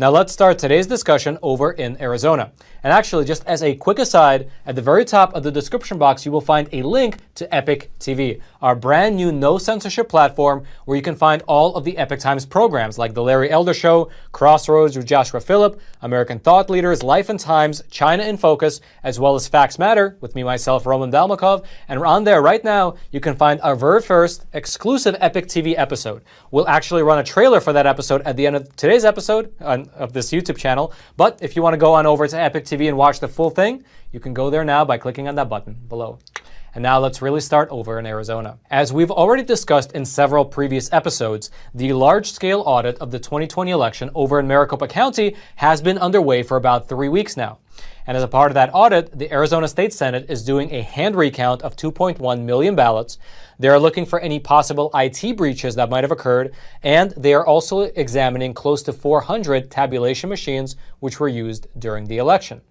Now let's start today's discussion over in Arizona. And actually, just as a quick aside, at the very top of the description box, you will find a link to Epic TV, our brand new no censorship platform where you can find all of the Epic Times programs like The Larry Elder Show, Crossroads with Joshua Phillip, American Thought Leaders, Life and Times, China in Focus, as well as Facts Matter with me, myself, Roman Dalmakov. And on there right now, you can find our very first exclusive Epic TV episode. We'll actually run a trailer for that episode at the end of today's episode of this YouTube channel. But if you want to go on over to Epic TV and watch the full thing, you can go there now by clicking on that button below. And now let's really start over in Arizona. As we've already discussed in several previous episodes, the large-scale audit of the 2020 election over in Maricopa County has been underway for about 3 weeks now. And as a part of that audit, the Arizona State Senate is doing a hand recount of 2.1 million ballots. They are looking for any possible IT breaches that might have occurred, and they are also examining close to 400 tabulation machines which were used during the election.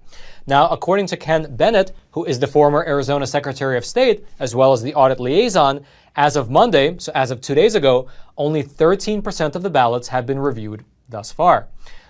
Now, according to Ken Bennett, who is the former Arizona Secretary of State, as well as the audit liaison, as of Monday, so as of 2 days ago, only 13% of the ballots have been reviewed thus far.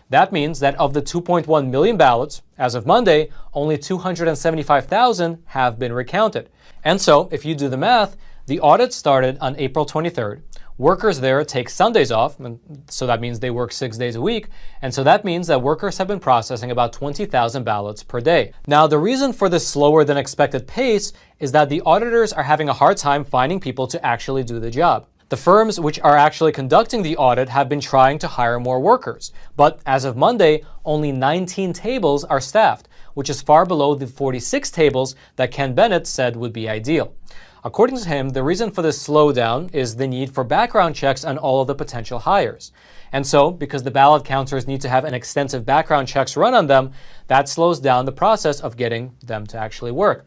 That means that of the 2.1 million ballots, as of Monday, only 275,000 have been recounted. And so, if you do the math, the audit started on April 23rd. Workers there take Sundays off, and so that means they work 6 days a week. And so that means that workers have been processing about 20,000 ballots per day. Now, the reason for this slower than expected pace is that the auditors are having a hard time finding people to actually do the job. The firms which are actually conducting the audit have been trying to hire more workers. But as of Monday, only 19 tables are staffed, which is far below the 46 tables that Ken Bennett said would be ideal. According to him, the reason for this slowdown is the need for background checks on all of the potential hires. And so, because the ballot counters need to have an extensive background checks run on them, that slows down the process of getting them to actually work.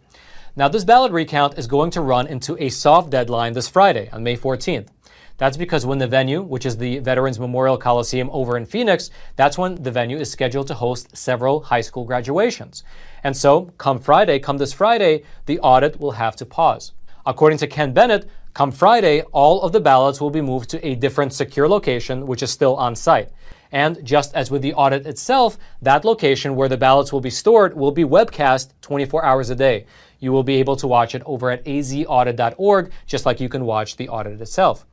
Now, this ballot recount is going to run into a soft deadline this Friday on May 14th. That's because when the venue, which is the Veterans Memorial Coliseum over in Phoenix, that's when the venue is scheduled to host several high school graduations. And so, come this Friday, the audit will have to pause. According to Ken Bennett, come Friday, all of the ballots will be moved to a different secure location, which is still on site. And just as with the audit itself, that location where the ballots will be stored will be webcast 24 hours a day. You will be able to watch it over at azaudit.org, just like you can watch the audit itself.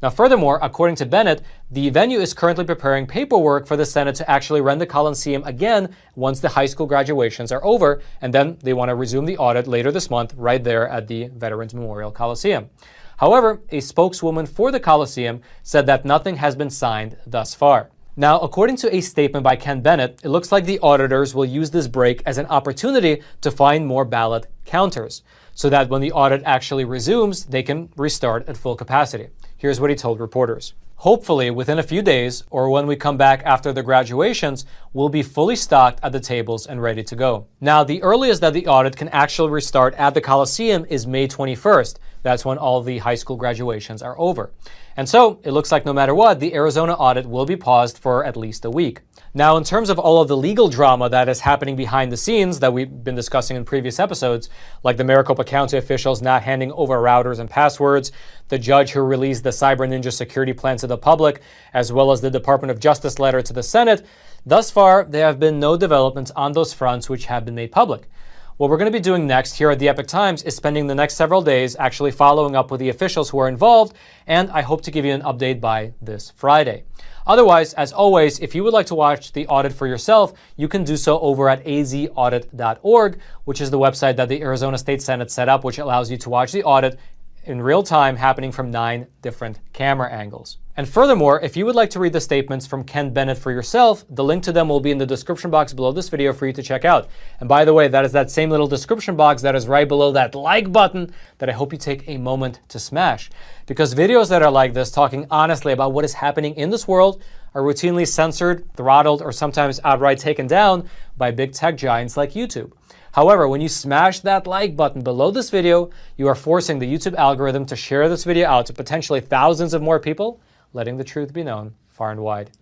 Now, furthermore, according to Bennett, the venue is currently preparing paperwork for the Senate to actually rent the Coliseum again once the high school graduations are over, and then they want to resume the audit later this month right there at the Veterans Memorial Coliseum. However, a spokeswoman for the Coliseum said that nothing has been signed thus far. Now, according to a statement by Ken Bennett, it looks like the auditors will use this break as an opportunity to find more ballot counters, so that when the audit actually resumes, they can restart at full capacity. Here's what he told reporters. Hopefully, within a few days, or when we come back after the graduations, we'll be fully stocked at the tables and ready to go. Now, the earliest that the audit can actually restart at the Coliseum is May 21st. That's when all the high school graduations are over. And so, it looks like no matter what, the Arizona audit will be paused for at least a week. Now, in terms of all of the legal drama that is happening behind the scenes that we've been discussing in previous episodes, like the Maricopa County officials not handing over routers and passwords, the judge who released the Cyber Ninja security plan to the public, as well as the Department of Justice letter to the Senate, thus far, there have been no developments on those fronts which have been made public. What we're going to be doing next here at the Epic Times is spending the next several days actually following up with the officials who are involved, and I hope to give you an update by this Friday. Otherwise, as always, if you would like to watch the audit for yourself, you can do so over at azaudit.org, which is the website that the Arizona State Senate set up, which allows you to watch the audit in real time happening from 9 different camera angles. And furthermore, if you would like to read the statements from Ken Bennett for yourself, the link to them will be in the description box below this video for you to check out. And by the way, that is that same little description box that is right below that like button that I hope you take a moment to smash. Because videos that are like this, talking honestly about what is happening in this world, are routinely censored, throttled, or sometimes outright taken down by big tech giants like YouTube. However, when you smash that like button below this video, you are forcing the YouTube algorithm to share this video out to potentially thousands of more people, letting the truth be known far and wide.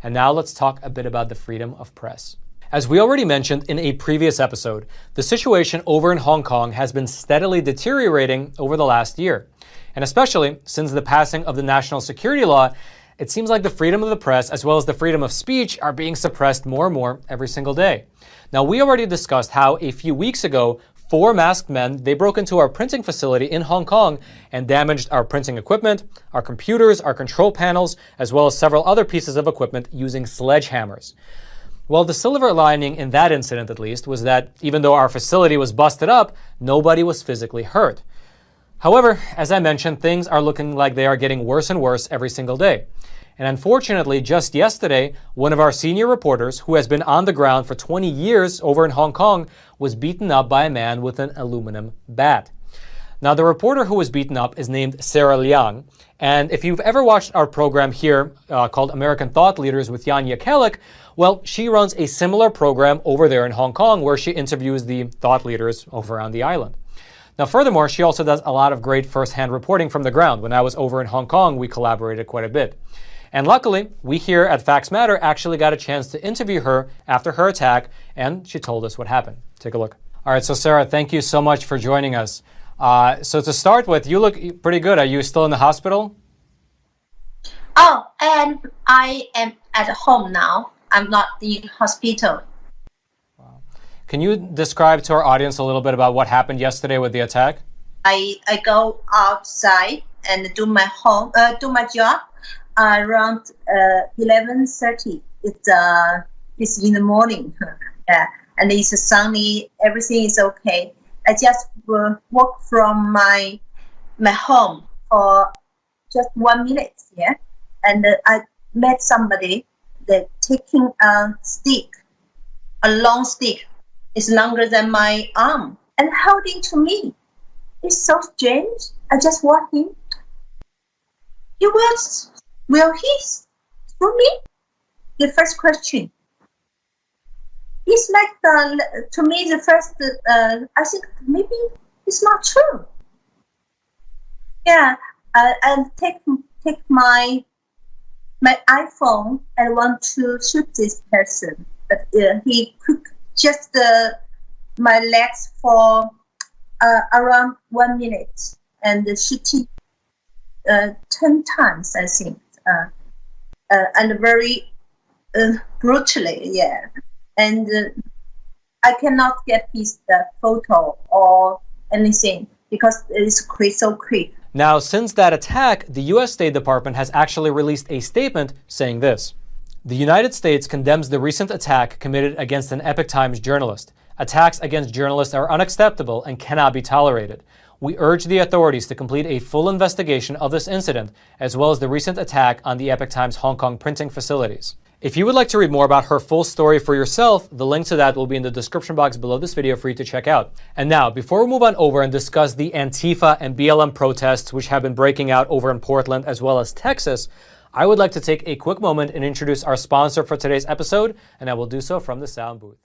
And now let's talk a bit about the freedom of press. As we already mentioned in a previous episode, the situation over in Hong Kong has been steadily deteriorating over the last year. And especially since the passing of the national security law, It seems like the freedom of the press as well as the freedom of speech are being suppressed more and more every single day. Now, we already discussed how a few weeks ago, 4 masked men, they broke into our printing facility in Hong Kong and damaged our printing equipment, our computers, our control panels, as well as several other pieces of equipment using sledgehammers. Well, the silver lining in that incident, at least, was that even though our facility was busted up, nobody was physically hurt. However, as I mentioned, things are looking like they are getting worse and worse every single day. And unfortunately, just yesterday, one of our senior reporters, who has been on the ground for 20 years over in Hong Kong, was beaten up by a man with an aluminum bat. Now, the reporter who was beaten up is named Sarah Liang. And if you've ever watched our program here called American Thought Leaders with Jan Jekielek, well, she runs a similar program over there in Hong Kong where she interviews the thought leaders over on the island. Now, furthermore, she also does a lot of great first-hand reporting from the ground. When I was over in Hong Kong, we collaborated quite a bit. And luckily, we here at Facts Matter actually got a chance to interview her after her attack, and she told us what happened. Take a look. All right, so Sarah, thank you so much for joining us. So to start with, you look pretty good. Are you still in the hospital? Oh, and I am at home now. I'm not in hospital. Wow. Can you describe to our audience a little bit about what happened yesterday with the attack? I go outside and do my job around 11:30. It's in the morning. Yeah, and it's sunny. Everything is okay. I just walk from my home for just 1 minute. Yeah, and I met somebody that taking a stick, a long stick. It's longer than my arm, and holding to me. It's so strange. I just walk in. Will he shoot me? The first question. It's like to me the first. I think maybe it's not true. Yeah, and take my iPhone and want to shoot this person, but he took just my legs for around 1 minute and shooting 10 times, I think, and very brutally, yeah. And I cannot get his photo or anything because it's so quick. Now, since that attack, the U.S. State Department has actually released a statement saying this. The United States condemns the recent attack committed against an Epoch Times journalist. Attacks against journalists are unacceptable and cannot be tolerated. We urge the authorities to complete a full investigation of this incident, as well as the recent attack on the Epoch Times Hong Kong printing facilities. If you would like to read more about her full story for yourself, the link to that will be in the description box below this video for you to check out. And now, before we move on over and discuss the Antifa and BLM protests which have been breaking out over in Portland as well as Texas, I would like to take a quick moment and introduce our sponsor for today's episode, and I will do so from the sound booth.